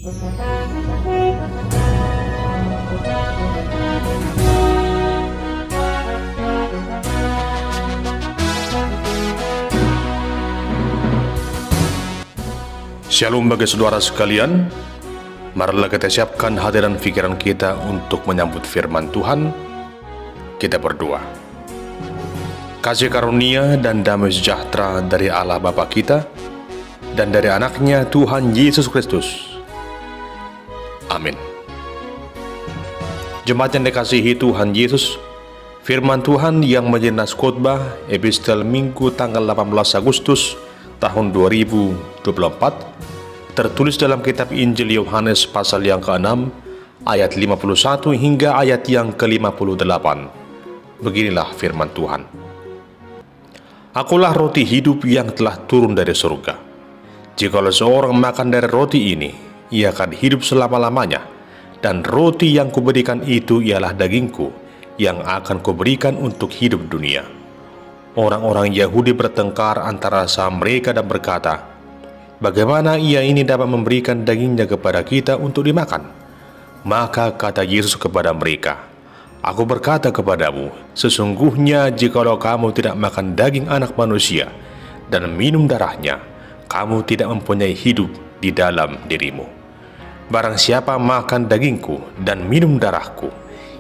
Shalom bagi saudara sekalian, marilah kita siapkan hati dan pikiran kita untuk menyambut firman Tuhan. Kita berdoa. Kasih karunia dan damai sejahtera dari Allah Bapa kita dan dari anaknya Tuhan Yesus Kristus. Amin. Jemaat yang dikasihi Tuhan Yesus, firman Tuhan yang menjadi nas khotbah epistel Minggu tanggal 18 Agustus tahun 2024 tertulis dalam kitab Injil Yohanes pasal yang ke-6 ayat 51 hingga ayat yang ke-58. Beginilah firman Tuhan. Akulah roti hidup yang telah turun dari surga. Jikalau seorang makan dari roti ini, ia akan hidup selama-lamanya, dan roti yang kuberikan itu ialah dagingku yang akan kuberikan untuk hidup dunia. Orang-orang Yahudi bertengkar antara mereka dan berkata, bagaimana ia ini dapat memberikan dagingnya kepada kita untuk dimakan? Maka kata Yesus kepada mereka, aku berkata kepadamu, sesungguhnya jikalau kamu tidak makan daging anak manusia dan minum darahnya, kamu tidak mempunyai hidup di dalam dirimu. Barang siapa makan dagingku dan minum darahku,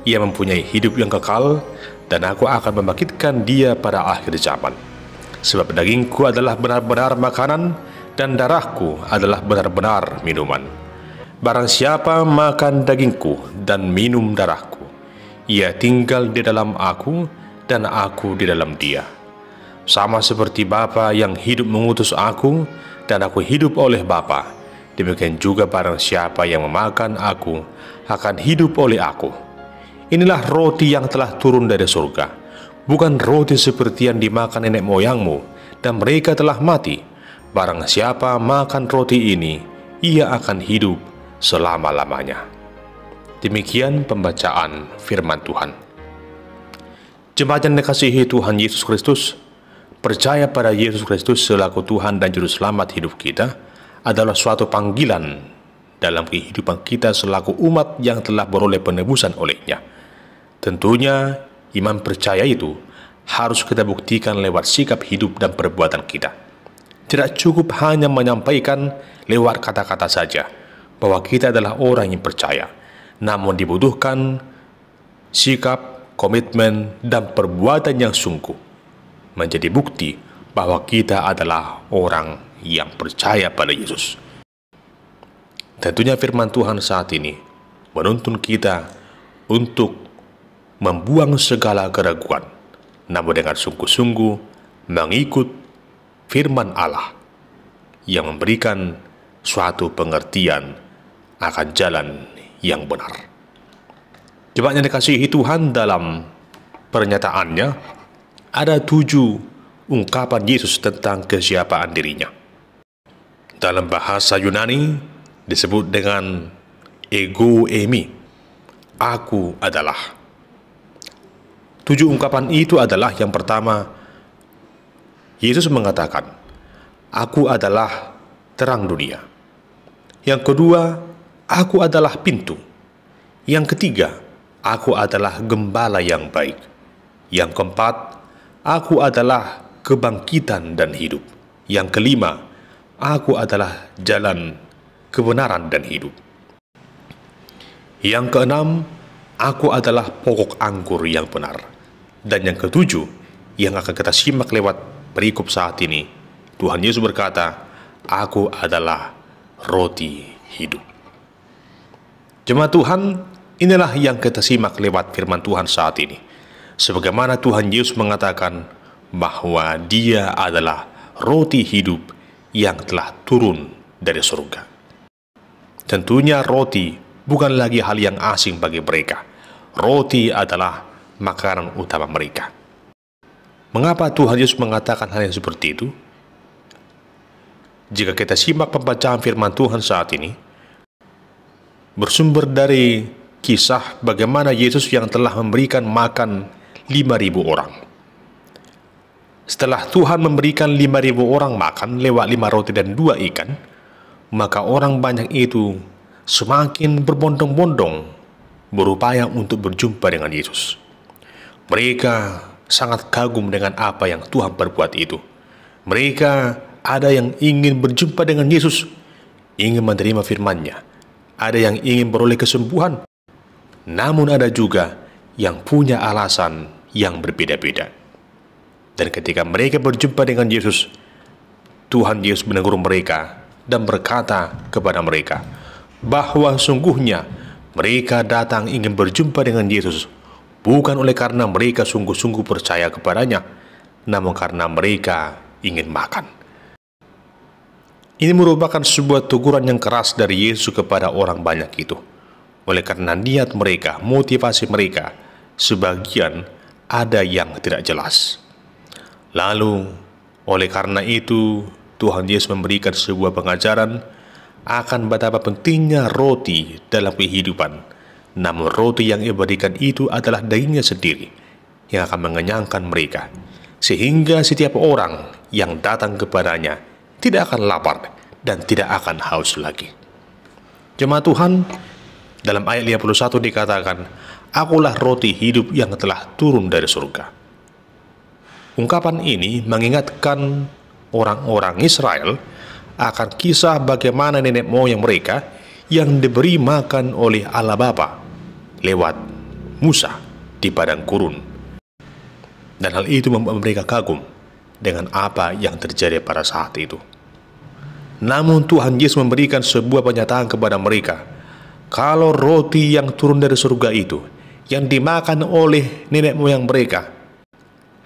ia mempunyai hidup yang kekal, dan aku akan membangkitkan dia pada akhir zaman. Sebab dagingku adalah benar-benar makanan, dan darahku adalah benar-benar minuman. Barang siapa makan dagingku dan minum darahku, ia tinggal di dalam aku, dan aku di dalam dia. Sama seperti Bapa yang hidup mengutus aku, dan aku hidup oleh Bapa, demikian juga barang siapa yang memakan aku, akan hidup oleh aku. Inilah roti yang telah turun dari surga, bukan roti seperti yang dimakan nenek moyangmu, dan mereka telah mati. Barang siapa makan roti ini, ia akan hidup selama-lamanya. Demikian pembacaan firman Tuhan. Jemaat yang dikasihi Tuhan Yesus Kristus, percaya pada Yesus Kristus selaku Tuhan dan Juru Selamat hidup kita adalah suatu panggilan dalam kehidupan kita selaku umat yang telah beroleh penebusan olehnya. Tentunya iman percaya itu harus kita buktikan lewat sikap hidup dan perbuatan kita. Tidak cukup hanya menyampaikan lewat kata-kata saja bahwa kita adalah orang yang percaya, namun dibutuhkan sikap, komitmen, dan perbuatan yang sungguh menjadi bukti bahwa kita adalah orang yang percaya pada Yesus. Tentunya firman Tuhan saat ini menuntun kita untuk membuang segala keraguan, namun dengan sungguh-sungguh mengikut firman Allah yang memberikan suatu pengertian akan jalan yang benar. Jemaat yang dikasihi Tuhan, dalam pernyataannya ada 7 ungkapan Yesus tentang kesiapaan dirinya. Dalam bahasa Yunani disebut dengan ego eimi, aku adalah. 7 ungkapan itu adalah, yang pertama, Yesus mengatakan, aku adalah terang dunia. Yang kedua, aku adalah pintu. Yang ketiga, aku adalah gembala yang baik. Yang keempat, aku adalah kebangkitan dan hidup. Yang kelima, aku adalah jalan kebenaran dan hidup. Yang keenam, aku adalah pokok anggur yang benar. Dan yang ketujuh, yang akan kita simak lewat perikop saat ini, Tuhan Yesus berkata, aku adalah roti hidup. Jemaat Tuhan, inilah yang kita simak lewat firman Tuhan saat ini. Sebagaimana Tuhan Yesus mengatakan bahwa Dia adalah roti hidup yang telah turun dari surga. Tentunya roti bukan lagi hal yang asing bagi mereka. Roti adalah makanan utama mereka. Mengapa Tuhan Yesus mengatakan hal yang seperti itu? Jika kita simak pembacaan firman Tuhan saat ini, bersumber dari kisah bagaimana Yesus yang telah memberikan makan 5.000 orang. Setelah Tuhan memberikan 5.000 orang makan lewat 5 roti dan 2 ikan, maka orang banyak itu semakin berbondong-bondong berupaya untuk berjumpa dengan Yesus. Mereka sangat kagum dengan apa yang Tuhan perbuat itu. Mereka ada yang ingin berjumpa dengan Yesus, ingin menerima firman-Nya. Ada yang ingin beroleh kesembuhan. Namun ada juga yang punya alasan yang berbeda-beda. Dan ketika mereka berjumpa dengan Yesus, Tuhan Yesus menegur mereka dan berkata kepada mereka bahwa sungguhnya mereka datang ingin berjumpa dengan Yesus bukan oleh karena mereka sungguh-sungguh percaya kepadanya, namun karena mereka ingin makan. Ini merupakan sebuah teguran yang keras dari Yesus kepada orang banyak itu. Oleh karena niat mereka, motivasi mereka, sebagian ada yang tidak jelas. Lalu, oleh karena itu, Tuhan Yesus memberikan sebuah pengajaran akan betapa pentingnya roti dalam kehidupan. Namun roti yang Ia berikan itu adalah dagingnya sendiri yang akan mengenyangkan mereka, sehingga setiap orang yang datang kepadanya tidak akan lapar dan tidak akan haus lagi. Jemaat Tuhan, dalam ayat 51 dikatakan, "Akulah roti hidup yang telah turun dari surga." Ungkapan ini mengingatkan orang-orang Israel akan kisah bagaimana nenek moyang mereka yang diberi makan oleh Allah Bapa lewat Musa di padang gurun. Dan hal itu membuat mereka kagum dengan apa yang terjadi pada saat itu. Namun Tuhan Yesus memberikan sebuah pernyataan kepada mereka, kalau roti yang turun dari surga itu, yang dimakan oleh nenek moyang mereka,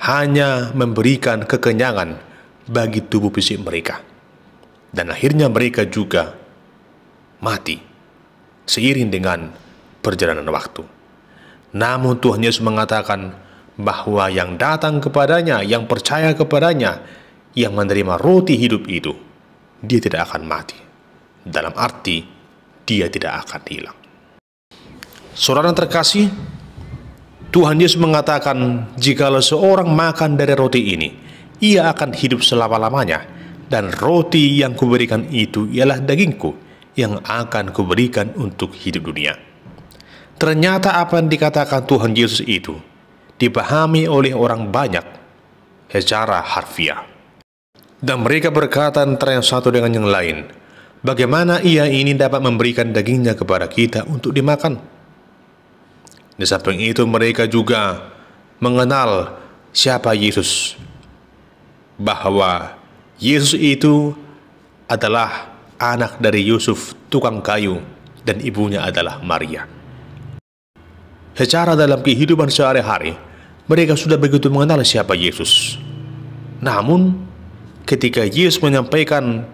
hanya memberikan kekenyangan bagi tubuh fisik mereka. Dan akhirnya mereka juga mati seiring dengan perjalanan waktu. Namun Tuhan Yesus mengatakan bahwa yang datang kepadanya, yang percaya kepadanya, yang menerima roti hidup itu, dia tidak akan mati. Dalam arti, dia tidak akan hilang. Saudara terkasih, Tuhan Yesus mengatakan, jikalau seorang makan dari roti ini, ia akan hidup selama-lamanya, dan roti yang kuberikan itu ialah dagingku, yang akan kuberikan untuk hidup dunia. Ternyata apa yang dikatakan Tuhan Yesus itu dipahami oleh orang banyak secara harfiah. Dan mereka berkata antara yang satu dengan yang lain, bagaimana ia ini dapat memberikan dagingnya kepada kita untuk dimakan? Di samping itu mereka juga mengenal siapa Yesus, bahwa Yesus itu adalah anak dari Yusuf tukang kayu dan ibunya adalah Maria. Secara dalam kehidupan sehari-hari mereka sudah begitu mengenal siapa Yesus. Namun ketika Yesus menyampaikan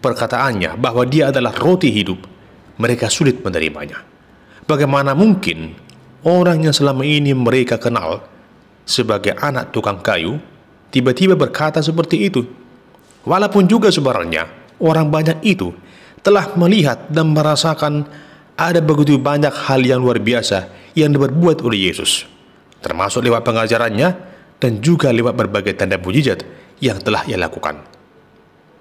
perkataannya bahwa dia adalah roti hidup, mereka sulit menerimanya. Bagaimana mungkin orang yang selama ini mereka kenal sebagai anak tukang kayu tiba-tiba berkata seperti itu? Walaupun juga sebenarnya orang banyak itu telah melihat dan merasakan ada begitu banyak hal yang luar biasa yang diperbuat oleh Yesus, termasuk lewat pengajarannya dan juga lewat berbagai tanda mujizat yang telah ia lakukan,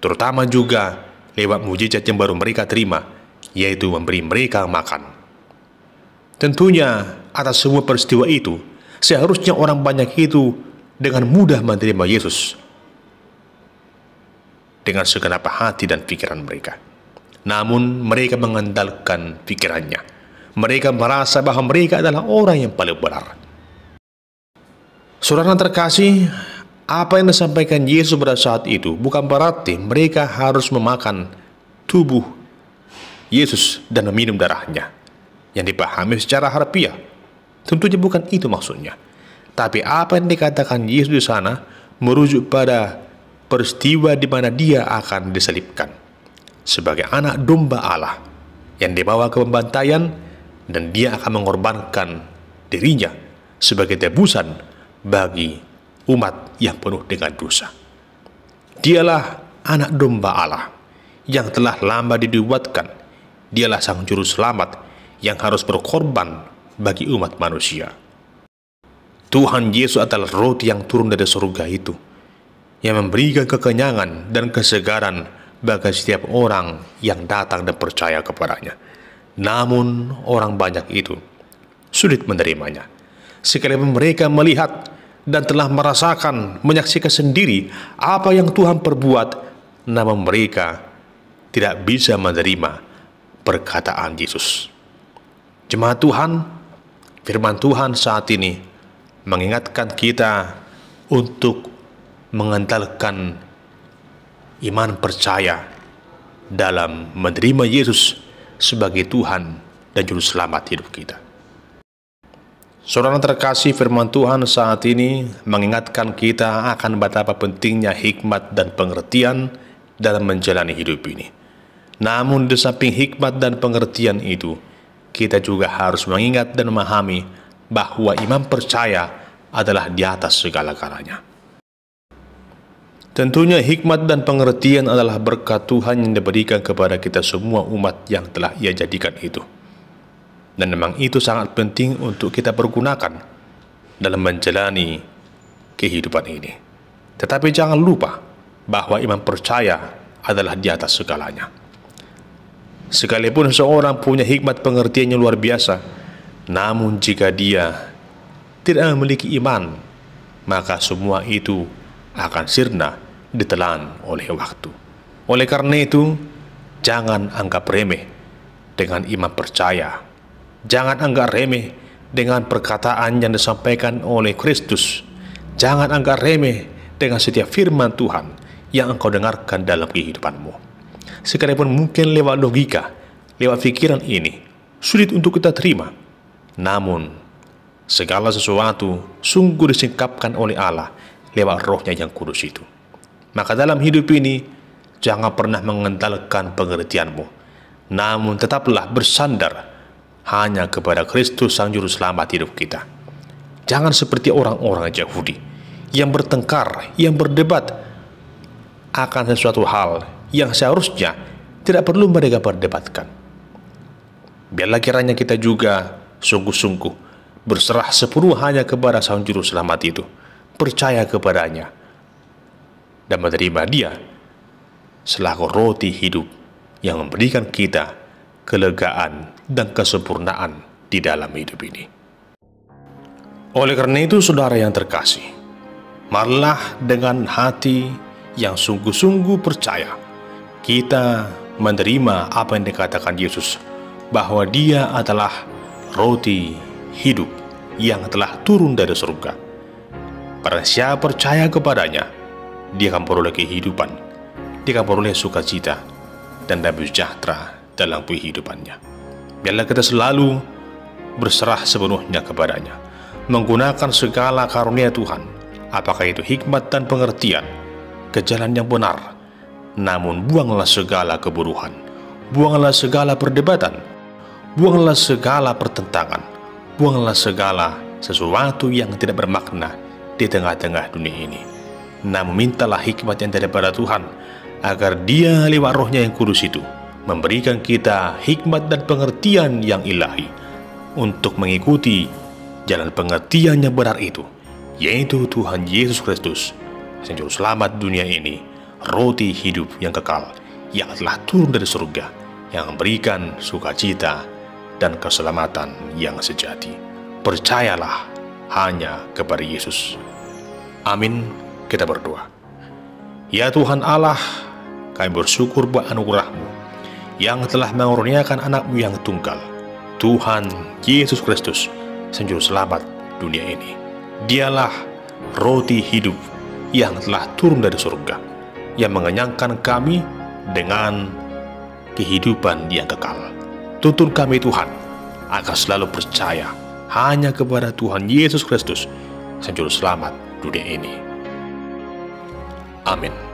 terutama juga lewat mujizat yang baru mereka terima, yaitu memberi mereka makan. Tentunya atas semua peristiwa itu seharusnya orang banyak itu dengan mudah menerima Yesus dengan segenap hati dan pikiran mereka. Namun mereka mengandalkan pikirannya. Mereka merasa bahwa mereka adalah orang yang paling benar. Saudara terkasih, apa yang disampaikan Yesus pada saat itu bukan berarti mereka harus memakan tubuh Yesus dan meminum darahnya, yang dipahami secara harfiah. Tentunya bukan itu maksudnya. Tapi apa yang dikatakan Yesus di sana merujuk pada peristiwa di mana dia akan disalibkan sebagai anak domba Allah yang dibawa ke pembantaian, dan dia akan mengorbankan dirinya sebagai tebusan bagi umat yang penuh dengan dosa. Dialah anak domba Allah yang telah lama dinubuatkan. Dialah sang juru selamat yang harus berkorban bagi umat manusia. Tuhan Yesus adalah roti yang turun dari surga itu, yang memberikan kekenyangan dan kesegaran bagi setiap orang yang datang dan percaya kepadanya. Namun orang banyak itu sulit menerimanya, sekalipun mereka melihat dan telah merasakan, menyaksikan sendiri apa yang Tuhan perbuat, namun mereka tidak bisa menerima perkataan Yesus. Jemaat Tuhan, firman Tuhan saat ini mengingatkan kita untuk mengandalkan iman percaya dalam menerima Yesus sebagai Tuhan dan Juru Selamat hidup kita. Saudara terkasih, firman Tuhan saat ini mengingatkan kita akan betapa pentingnya hikmat dan pengertian dalam menjalani hidup ini. Namun di samping hikmat dan pengertian itu, kita juga harus mengingat dan memahami bahwa iman percaya adalah di atas segala-galanya. Tentunya hikmat dan pengertian adalah berkat Tuhan yang diberikan kepada kita semua umat yang telah Ia jadikan itu. Dan memang itu sangat penting untuk kita pergunakan dalam menjalani kehidupan ini. Tetapi jangan lupa bahwa iman percaya adalah di atas segalanya. Sekalipun seseorang punya hikmat pengertian yang luar biasa, namun jika dia tidak memiliki iman, maka semua itu akan sirna ditelan oleh waktu. Oleh karena itu, jangan anggap remeh dengan iman percaya. Jangan anggap remeh dengan perkataan yang disampaikan oleh Kristus. Jangan anggap remeh dengan setiap firman Tuhan yang engkau dengarkan dalam kehidupanmu. Sekalipun mungkin lewat logika, lewat pikiran ini sulit untuk kita terima, namun segala sesuatu sungguh disingkapkan oleh Allah lewat Roh-Nya yang kudus itu. Maka dalam hidup ini jangan pernah mengandalkan pengertianmu, namun tetaplah bersandar hanya kepada Kristus Sang Juru Selamat hidup kita. Jangan seperti orang-orang Yahudi yang bertengkar, yang berdebat akan sesuatu hal yang seharusnya tidak perlu mereka perdebatkan. Biarlah kiranya kita juga sungguh-sungguh berserah sepenuh hanya kepada Sang Juru Selamat itu, percaya kepadanya, dan menerima Dia selaku roti hidup yang memberikan kita kelegaan dan kesempurnaan di dalam hidup ini. Oleh karena itu, saudara yang terkasih, marilah dengan hati yang sungguh-sungguh percaya kita menerima apa yang dikatakan Yesus, bahwa Dia adalah roti hidup yang telah turun dari surga. Barang siapa percaya kepadanya, dia akan peroleh kehidupan, dia akan peroleh sukacita dan damai sejahtera dalam kehidupannya. Biarlah kita selalu berserah sepenuhnya kepadanya, menggunakan segala karunia Tuhan, apakah itu hikmat dan pengertian, ke jalan yang benar. Namun buanglah segala kebodohan, buanglah segala perdebatan, buanglah segala pertentangan, buanglah segala sesuatu yang tidak bermakna di tengah-tengah dunia ini. Namun mintalah hikmat yang daripada Tuhan, agar Dia lewat Roh-Nya yang kudus itu memberikan kita hikmat dan pengertian yang ilahi untuk mengikuti jalan pengertian yang benar itu, yaitu Tuhan Yesus Kristus, Sang Juru Selamat dunia ini, roti hidup yang kekal yang telah turun dari surga, yang memberikan sukacita dan keselamatan yang sejati. Percayalah hanya kepada Yesus. Amin. Kita berdoa. Ya Tuhan Allah, kami bersyukur buat anugerah-Mu yang telah mengurniakan anak-Mu yang tunggal, Tuhan Yesus Kristus, Sang Juru Selamat dunia ini. Dialah roti hidup yang telah turun dari surga, yang mengenyangkan kami dengan kehidupan yang kekal. Tuntun kami Tuhan, agar selalu percaya hanya kepada Tuhan Yesus Kristus, Sang Juru Selamat dunia ini. Amin.